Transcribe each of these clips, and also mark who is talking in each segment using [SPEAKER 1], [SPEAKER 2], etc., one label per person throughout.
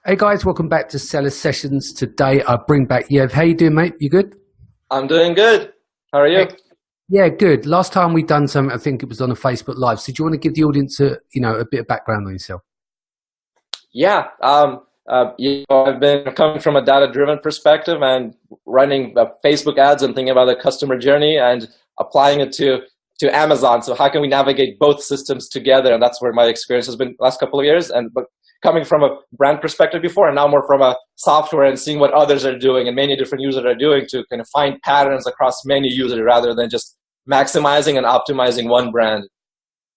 [SPEAKER 1] Hey guys, welcome back to Seller Sessions. Today I bring back Yev. How you doing, mate? You good?
[SPEAKER 2] I'm doing good. How are you?
[SPEAKER 1] Yeah, good. Last time we done something, I think it was on a Facebook Live. So do you want to give the audience a bit of background on yourself?
[SPEAKER 2] Yeah. I've been coming from a data-driven perspective and running Facebook ads and thinking about the customer journey and applying it to Amazon. So how can we navigate both systems together? And that's where my experience has been the last couple of years. But coming from a brand perspective before, and now more from a software and seeing what others are doing and many different users are doing to kind of find patterns across many users rather than just maximizing and optimizing one brand.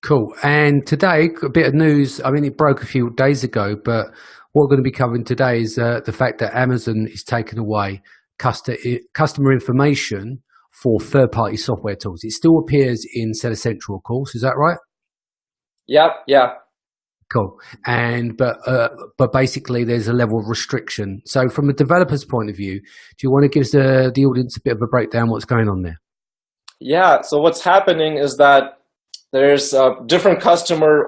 [SPEAKER 1] Cool. And today, a bit of news. I mean, it broke a few days ago, but what we're going to be covering today is the fact that Amazon is taking away customer information for third-party software tools. It still appears in Seller Central, of course. Is that right?
[SPEAKER 2] Yep. Yeah.
[SPEAKER 1] Cool. But basically there's a level of restriction. So from a developer's point of view, do you want to give the audience a bit of a breakdown what's going on there?
[SPEAKER 2] Yeah. So what's happening is that there's different customer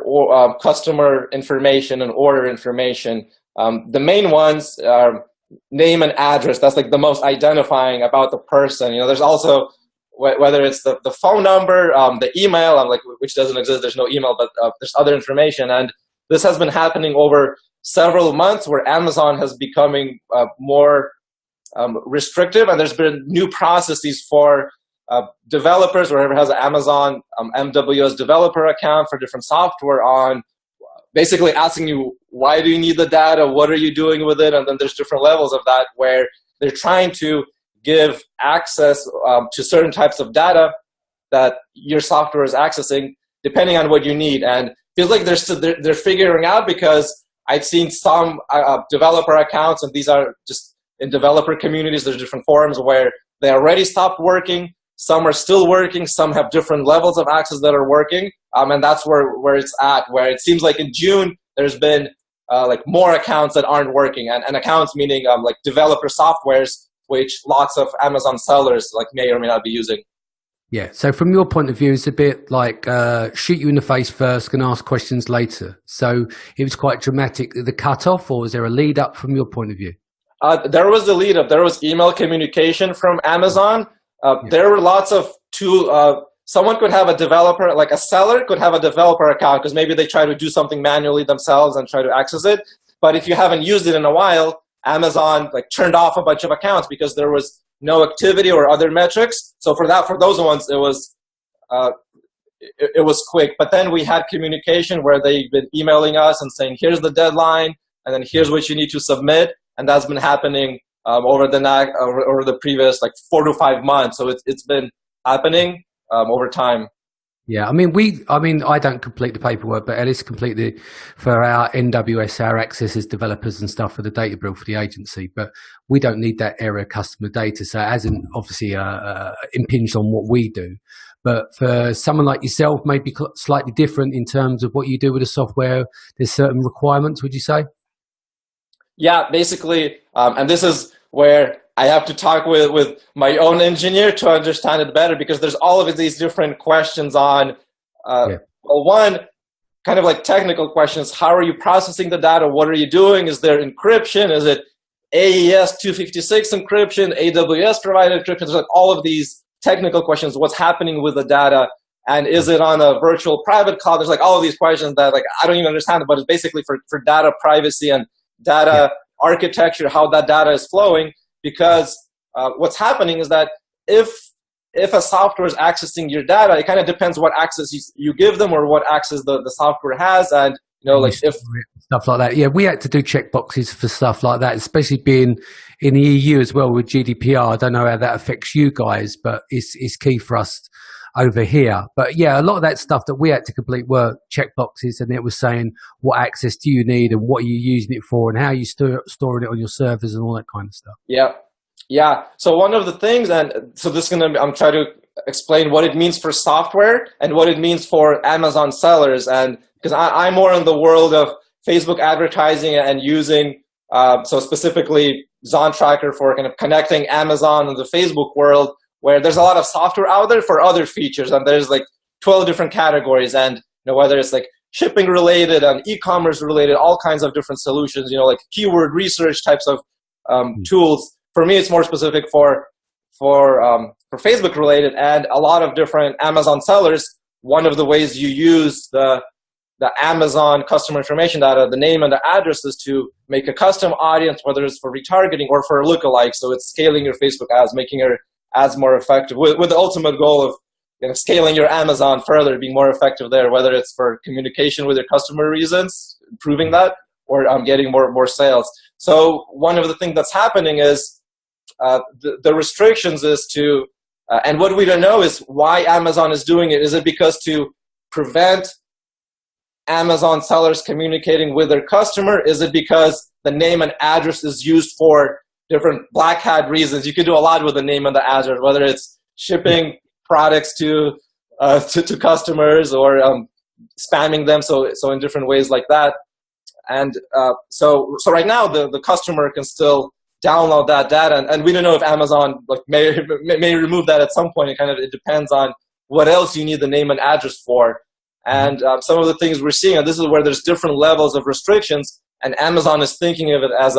[SPEAKER 2] information and order information. The main ones are name and address. That's like the most identifying about the person. There's also whether it's the phone number, the email, which doesn't exist. There's no email, but there's other information. And this has been happening over several months where Amazon has becoming more restrictive, and there's been new processes for developers, whoever has an Amazon MWS developer account for different software on basically asking you, why do you need the data? What are you doing with it? And then there's different levels of that where they're trying to give access to certain types of data that your software is accessing depending on what you need. And feels like they're figuring out, because I've seen some developer accounts, and these are just in developer communities, there's different forums where they already stopped working. Some are still working. Some have different levels of access that are working. And that's where it's at, where it seems like in June, there's been more accounts that aren't working, and accounts meaning like developer softwares, which lots of Amazon sellers may or may not be using.
[SPEAKER 1] Yeah. So from your point of view, it's a bit like shoot you in the face first, can ask questions later. So it was quite dramatic, the cutoff, or was there a lead up from your point of view?
[SPEAKER 2] There was the lead up. There was email communication from Amazon. There were lots of someone could have a developer, like a seller could have a developer account because maybe they try to do something manually themselves and try to access it. But if you haven't used it in a while, Amazon turned off a bunch of accounts because there was no activity or other metrics. So for those ones, it was quick. But then we had communication where they've been emailing us and saying, here's the deadline, and then here's what you need to submit. And that's been happening over the previous 4 to 5 months. So it's been happening over time.
[SPEAKER 1] Yeah, I don't complete the paperwork, but Ellis completely for our NWS, our access as developers and stuff for the data bill for the agency. But we don't need that area of customer data, so it hasn't obviously impinged on what we do. But for someone like yourself, maybe slightly different in terms of what you do with the software. There's certain requirements, would you say? Yeah,
[SPEAKER 2] basically, and this is where I have to talk with my own engineer to understand it better, because there's all of these different questions on, well, one, kind of technical questions. How are you processing the data? What are you doing? Is there encryption? Is it AES 256 encryption, AWS provided encryption? There's all of these technical questions. What's happening with the data? And is it on a virtual private cloud? There's all of these questions that I don't even understand, but it's basically for data privacy and data architecture, how that data is flowing. Because what's happening is that if a software is accessing your data, it kind of depends what access you give them or what access the software has. And if
[SPEAKER 1] stuff like that. Yeah, we had to do checkboxes for stuff like that, especially being in the EU as well with GDPR. I don't know how that affects you guys, but it's key for us over here. But yeah, a lot of that stuff that we had to complete were checkboxes, and it was saying what access do you need and what are you using it for and how you storing it on your servers and all that kind of stuff.
[SPEAKER 2] Yeah. So one of the things, and so this is I'm trying to explain what it means for software and what it means for Amazon sellers, and because I'm more in the world of Facebook advertising and using so specifically ZonTracker for kind of connecting Amazon and the Facebook world, where there's a lot of software out there for other features, and there's 12 different categories, and whether it's shipping related and e-commerce related, all kinds of different solutions, like keyword research types of tools. For me, it's more specific for Facebook related, and a lot of different Amazon sellers. One of the ways you use the Amazon customer information data, the name and the address, is to make a custom audience, whether it's for retargeting or for a lookalike. So it's scaling your Facebook ads, making your ads more effective, with the ultimate goal of scaling your Amazon further, being more effective there, whether it's for communication with your customer reasons, improving that, or getting more sales. So one of the things that's happening is the restrictions is to, and what we don't know is why Amazon is doing it. Is it because to prevent Amazon sellers communicating with their customer? Is it because the name and address is used for different black hat reasons? You can do a lot with the name and the address, whether it's shipping products to customers or spamming them, so in different ways like that. And so right now the customer can still download that data, and we don't know if Amazon may remove that at some point. It depends on what else you need the name and address for. And some of the things we're seeing, and this is where there's different levels of restrictions, and Amazon is thinking of it as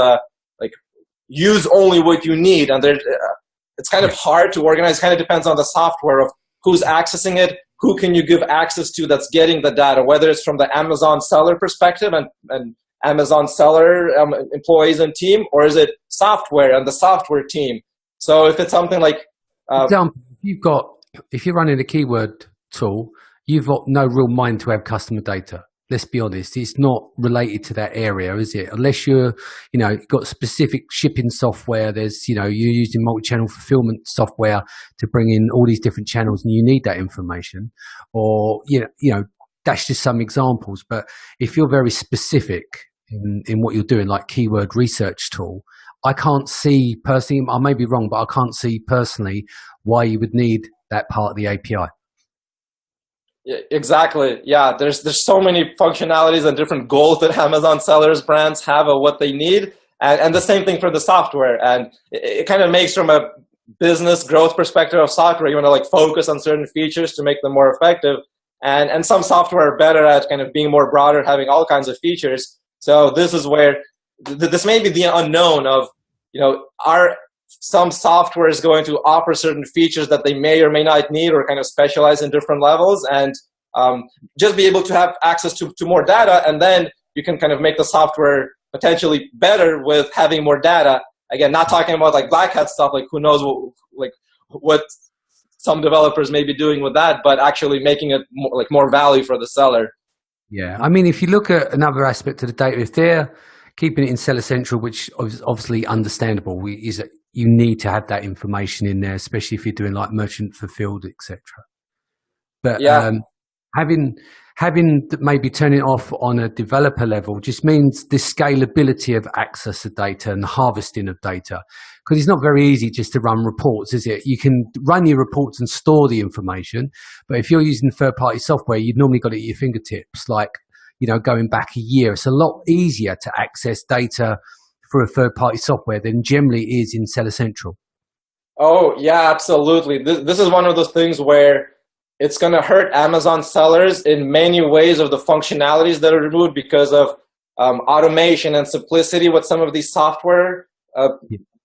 [SPEAKER 2] use only what you need. And it's kind of hard to organize. It kind of depends on the software of who's accessing it, who can you give access to that's getting the data, whether it's from the Amazon seller perspective and Amazon seller employees and team, or is it software and the software team? So if it's something like...
[SPEAKER 1] if you're running a keyword tool, you've got no real mind to have customer data. Let's be honest, it's not related to that area, is it? Unless you've got specific shipping software, you're using multi-channel fulfillment software to bring in all these different channels and you need that information, or, that's just some examples. But if you're very specific in what you're doing, like keyword research tool, I can't see personally, I may be wrong, but I can't see personally why you would need that part of the API.
[SPEAKER 2] Yeah, exactly. Yeah, there's so many functionalities and different goals that Amazon sellers, brands have of what they need, and the same thing for the software. And it kind of makes, from a business growth perspective of software, you want to focus on certain features to make them more effective. And some software are better at kind of being more broader, having all kinds of features. So this is where this may be the unknown of, are some software is going to offer certain features that they may or may not need, or kind of specialize in different levels, and just be able to have access to more data, and then you can kind of make the software potentially better with having more data. Again, not talking about black hat stuff, who knows what some developers may be doing with that, but actually making it more value for the seller.
[SPEAKER 1] Yeah, I mean, if you look at another aspect of the data, if they're keeping it in Seller Central, which is obviously understandable, is that you need to have that information in there, especially if you're doing merchant fulfilled, etc. But
[SPEAKER 2] yeah.
[SPEAKER 1] Having maybe turn it off on a developer level just means the scalability of access to data and the harvesting of data, because it's not very easy just to run reports, is it? You can run your reports and store the information, but if you're using third-party software, you've normally got it at your fingertips, going back a year. It's a lot easier to access data for a third-party software than generally is in Seller Central.
[SPEAKER 2] Oh, yeah, absolutely. This is one of those things where it's going to hurt Amazon sellers in many ways of the functionalities that are removed because of automation and simplicity, what some of these software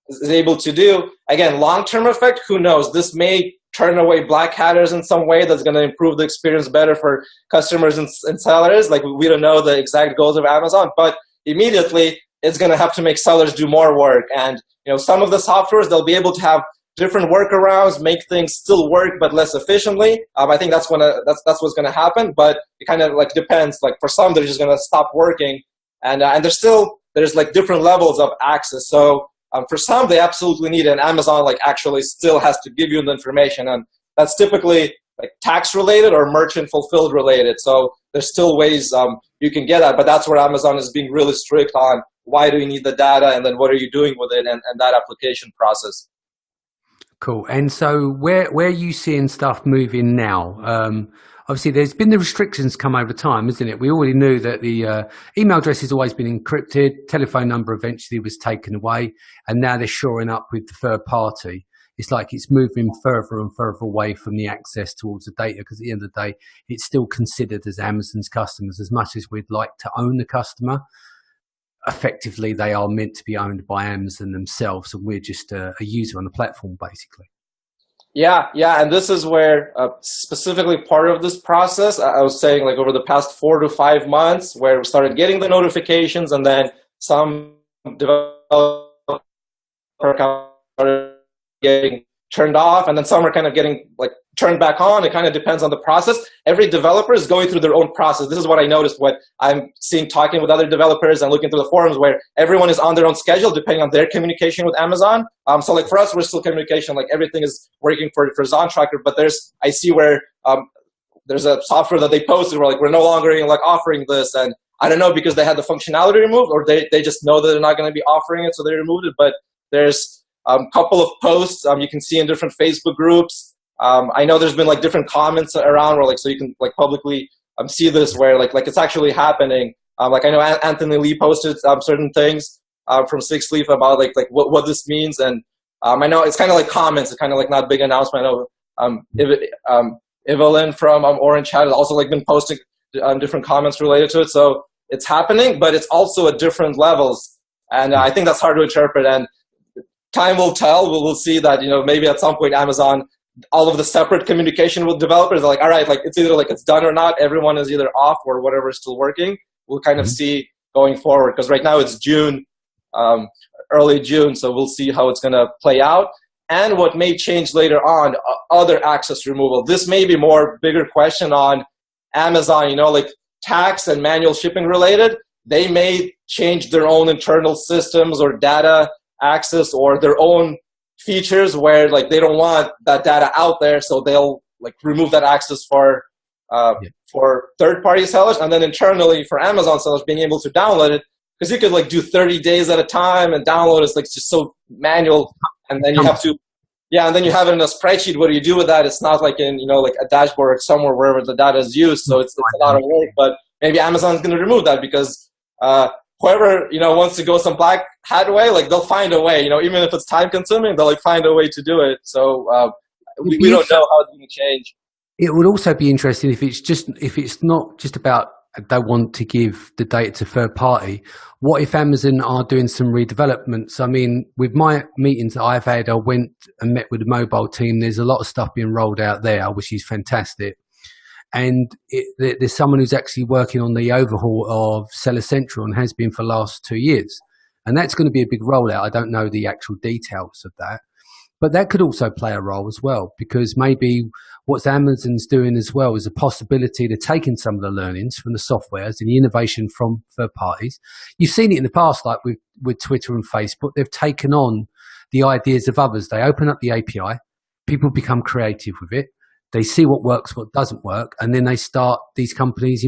[SPEAKER 2] is able to do. Again, long-term effect, who knows? This may turn away black hatters in some way that's going to improve the experience better for customers and sellers. We don't know the exact goals of Amazon, but immediately it's going to have to make sellers do more work. And some of the softwares, they'll be able to have different workarounds, make things still work but less efficiently. I think that's what's going to happen. But it kind of depends. For some, they're just going to stop working, and there's different levels of access. So for some, they absolutely need it. And Amazon actually still has to give you the information, and that's typically tax related or merchant fulfilled related. So there's still ways you can get that, but that's where Amazon is being really strict on why do you need the data, and then what are you doing with it, and that application process.
[SPEAKER 1] Cool. And so where are you seeing stuff moving now? Obviously, there's been the restrictions come over time, isn't it? We already knew that the email address has always been encrypted, telephone number eventually was taken away, and now they're shoring up with the third party. it's like it's moving further and further away from the access towards the data, because at the end of the day, it's still considered as Amazon's customers. As much as we'd like to own the customer, effectively they are meant to be owned by Amazon themselves, and we're just a user on the platform, basically.
[SPEAKER 2] Yeah, and this is where specifically part of this process, I was saying, like over the past 4 to 5 months, where we started getting the notifications, and then some developers started getting turned off, and then some are kind of getting like turned back on. It kind of depends on the process. Every developer is going through their own process. This is what I noticed, what I'm seeing talking with other developers and looking through the forums, where everyone is on their own schedule depending on their communication with Amazon. So like for us, we're still communication, like everything is working for ZonTracker, but I see where there's a software that they posted where like we're no longer like offering this, and I don't know, because they had the functionality removed, or they just know that they're not going to be offering it, so they removed it. But there's a couple of posts you can see in different Facebook groups. I know there's been like different comments around where like, so you can like publicly see this where like it's actually happening. Like I know Anthony Lee posted certain things from Six Leaf about like what this means, and I know it's kind of like comments, it's kind of like not a big announcement. I know Evelyn from Orange Hat has also like been posting different comments related to it. So it's happening, but it's also at different levels, and I think that's hard to interpret. And time will tell. We'll see that, you know, maybe at some point Amazon, all of the separate communication with developers are like, all right, like it's either like it's done or not. Everyone is either off or whatever is still working. We'll kind of see going forward, because right now it's June, early June, so we'll see how it's going to play out. And what may change later on, other access removal. This may be more bigger question on Amazon, you know, like tax and manual shipping related. They may change their own internal systems or data access or their own features where like they don't want that data out there, so they'll like remove that access for third-party sellers, and then internally for Amazon sellers being able to download it, because you could like do 30 days at a time, and download is like just so manual, and then you have to and then you have it in a spreadsheet. What do you do with that? It's not like in, you know, like a dashboard somewhere wherever the data is used, so it's a lot of work. But maybe Amazon's going to remove that, because whoever, you know, wants to go some black hat way, like they'll find a way, you know, even if it's time consuming, they'll like find a way to do it. So we don't know how it's going to change. It
[SPEAKER 1] would also be interesting if it's not just about they want to give the data to third party. What if Amazon are doing some redevelopments? I mean, with my meetings that I've had, I went and met with the mobile team. There's a lot of stuff being rolled out there, which is fantastic. And there's someone who's actually working on the overhaul of Seller Central and has been for the last 2 years. And that's going to be a big rollout. I don't know the actual details of that. But that could also play a role as well, because maybe what Amazon's doing as well is a possibility to take in some of the learnings from the softwares and the innovation from third parties. You've seen it in the past, like with Twitter and Facebook. They've taken on the ideas of others. They open up the API. People become creative with it. They see what works, what doesn't work, and then they start, these companies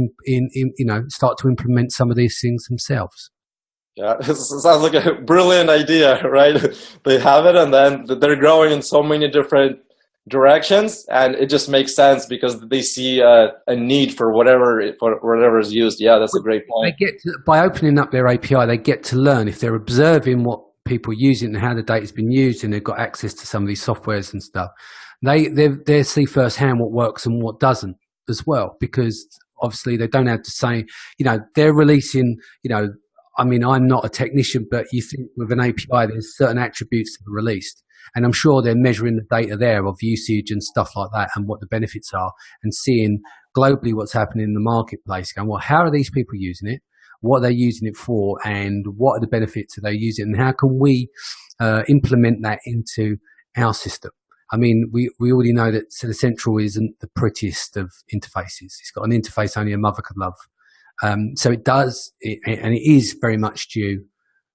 [SPEAKER 1] start to implement some of these things themselves.
[SPEAKER 2] Yeah, it sounds like a brilliant idea, right? They have it, and then they're growing in so many different directions, and it just makes sense because they see a need for whatever is used. Yeah, that's a great point.
[SPEAKER 1] By opening up their API, they get to learn. If they're observing what people are using and how the data's been used, and they've got access to some of these softwares and stuff, they see firsthand what works and what doesn't as well, because obviously they don't have to say, you know, they're releasing, you know, I mean, I'm not a technician, but you think with an API, there's certain attributes that are released. And I'm sure they're measuring the data there of usage and stuff like that and what the benefits are, and seeing globally what's happening in the marketplace, going, well, how are these people using it? What are they using it for? And what are the benefits that they use it? And how can we implement that into our system? I mean, we already know that Seller Central isn't the prettiest of interfaces. It's got an interface only a mother could love. So it does, and it is very much due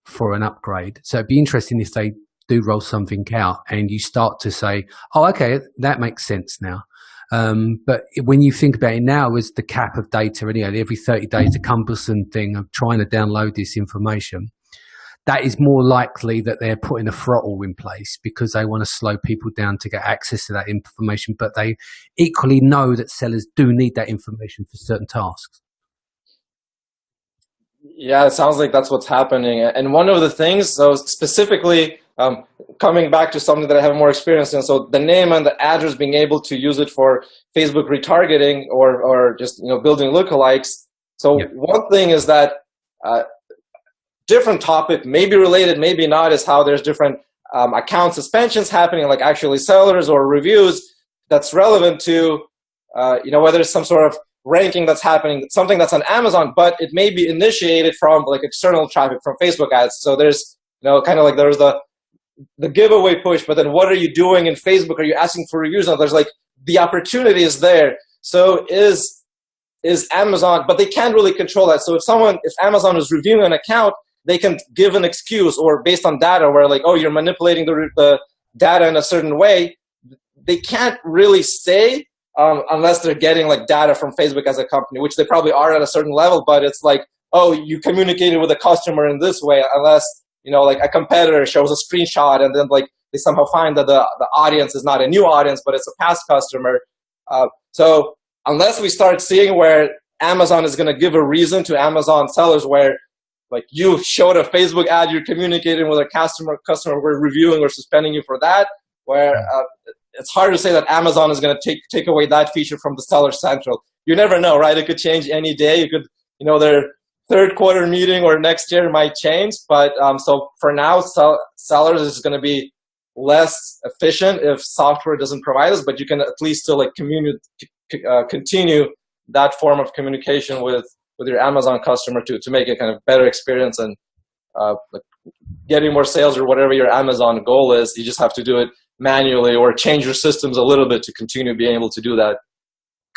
[SPEAKER 1] for an upgrade. So it'd be interesting if they do roll something out and you start to say, oh, okay, that makes sense now. But when you think about it now as the cap of data, and, you know, every 30 days, the cumbersome thing of trying to download this information, that is more likely that they're putting a throttle in place because they want to slow people down to get access to that information. But they equally know that sellers do need that information for certain tasks.
[SPEAKER 2] Yeah, it sounds like that's what's happening. And one of the things, so specifically, coming back to something that I have more experience in. So the name and the address, being able to use it for Facebook retargeting or just building lookalikes. So one thing is that different topic, maybe related, maybe not, is how there's different account suspensions happening, like actually sellers or reviews. That's relevant to whether it's some sort of ranking that's happening, something that's on Amazon, but it may be initiated from like external traffic from Facebook ads. So there's kind of like there's the giveaway push, but then what are you doing in Facebook? Are you asking for reviews? And there's like the opportunity is there. So is Amazon, but they can't really control that. So if Amazon is reviewing an account, they can give an excuse or based on data where like, oh, you're manipulating the data in a certain way. They can't really say unless they're getting like data from Facebook as a company, which they probably are at a certain level, but it's like, oh, you communicated with a customer in this way, unless, like a competitor shows a screenshot and then like they somehow find that the audience is not a new audience, but it's a past customer. So unless we start seeing where Amazon is going to give a reason to Amazon sellers where like you showed a Facebook ad, you're communicating with a customer, we're reviewing or suspending you for that, where it's hard to say that Amazon is going to take away that feature from the Seller Central. You never know, right? It could change any day. You could, their third quarter meeting or next year might change. But so for now, sellers is going to be less efficient if software doesn't provide us, but you can at least still like continue that form of communication with your Amazon customer to make a kind of better experience and like getting more sales or whatever your Amazon goal is. You just have to do it manually or change your systems a little bit to continue being able to do that.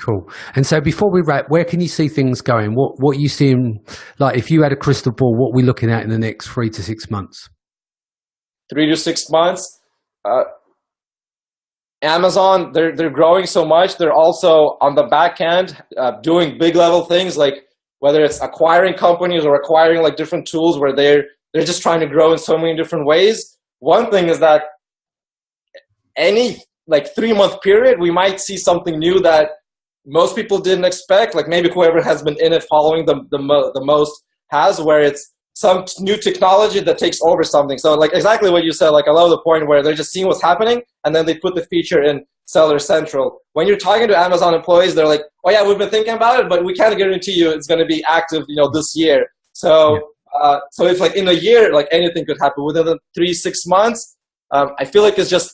[SPEAKER 1] Cool. And so before we wrap, where can you see things going? What you seeing, like if you had a crystal ball, what are we looking at in the next 3 to 6 months?
[SPEAKER 2] 3 to 6 months. Amazon, they're growing so much. They're also on the back end doing big level things, like whether it's acquiring companies or acquiring like different tools where they're just trying to grow in so many different ways. One thing is that any like 3-month period, we might see something new that most people didn't expect. Like maybe whoever has been in it following the most has, where it's some new technology that takes over something. So like exactly what you said, like I love the point where they're just seeing what's happening and then they put the feature in Seller Central. When you're talking to Amazon employees, they're like, oh yeah, we've been thinking about it, but we can't guarantee you it's going to be active, this year. So so it's like in a year, like anything could happen. Within the 3-6 months, I feel like it's just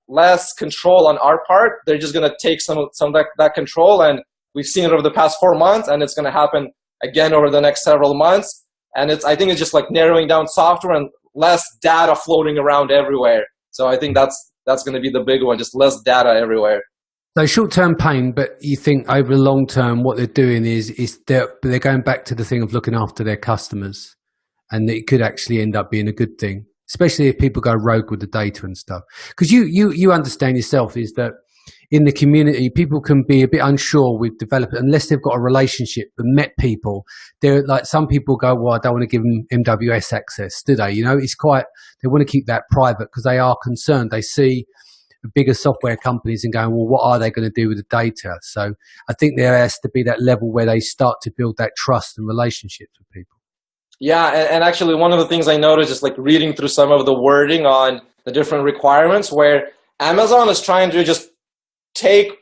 [SPEAKER 2] less control on our part. They're just going to take some of that control, and we've seen it over the past 4 months, and it's going to happen again over the next several months. And I think it's just like narrowing down software and less data floating around everywhere. So I think that's going to be the big one, just less data everywhere.
[SPEAKER 1] So short-term pain, but you think over the long term, what they're doing is they're going back to the thing of looking after their customers, and it could actually end up being a good thing, especially if people go rogue with the data and stuff. Because you understand yourself is that in the community, people can be a bit unsure with developers unless they've got a relationship and met people. They're like, some people go, well, I don't want to give them MWS access, do they? It's quite, they want to keep that private because they are concerned. They see the bigger software companies and going, well, what are they going to do with the data? So I think there has to be that level where they start to build that trust and relationships with people.
[SPEAKER 2] Yeah, and actually one of the things I noticed is like reading through some of the wording on the different requirements where Amazon is trying to just take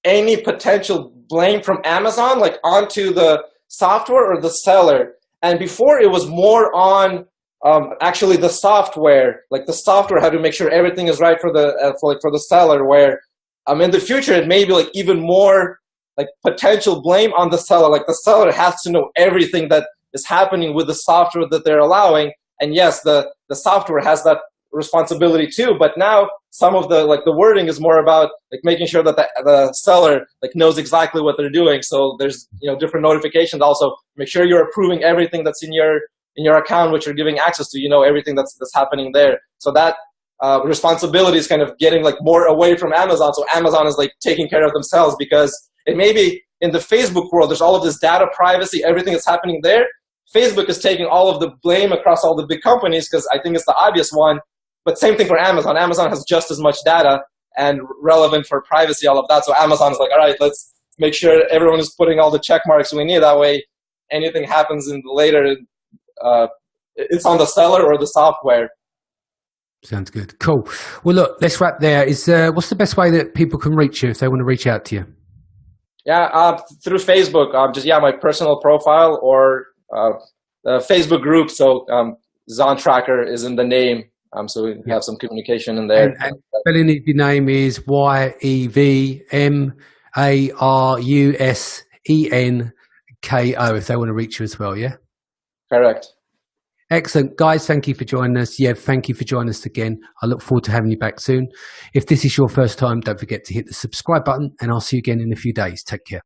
[SPEAKER 2] any potential blame from Amazon like onto the software or the seller. And before it was more on actually the software, like the software had to make sure everything is right for the seller, where in the future it may be like even more like potential blame on the seller. Like the seller has to know everything that is happening with the software that they're allowing. And yes, the software has that responsibility too, but now some of the wording is more about like making sure that the seller like knows exactly what they're doing. So there's different notifications. Also make sure you're approving everything that's in your account which you're giving access to, everything that's happening there. So that responsibility is kind of getting like more away from Amazon. So Amazon is like taking care of themselves, because it may be in the Facebook world there's all of this data privacy, everything that's happening there. Facebook is taking all of the blame across all the big companies because I think it's the obvious one. But same thing for Amazon. Amazon has just as much data and relevant for privacy, all of that. So Amazon is like, all right, let's make sure everyone is putting all the check marks we need. That way, anything happens in the later, it's on the seller or the software.
[SPEAKER 1] Sounds good. Cool. Well, look, let's wrap there. What's the best way that people can reach you if they want to reach out to you?
[SPEAKER 2] Yeah, through Facebook, just my personal profile or the Facebook group. So ZonTracker is in the name, so we have some communication in there.
[SPEAKER 1] And spelling of your name is YevMarusenko. If they want to reach you as well, yeah.
[SPEAKER 2] Correct.
[SPEAKER 1] Excellent. Guys, thank you for joining us. Yev, thank you for joining us again. I look forward to having you back soon. If this is your first time, don't forget to hit the subscribe button, and I'll see you again in a few days. Take care.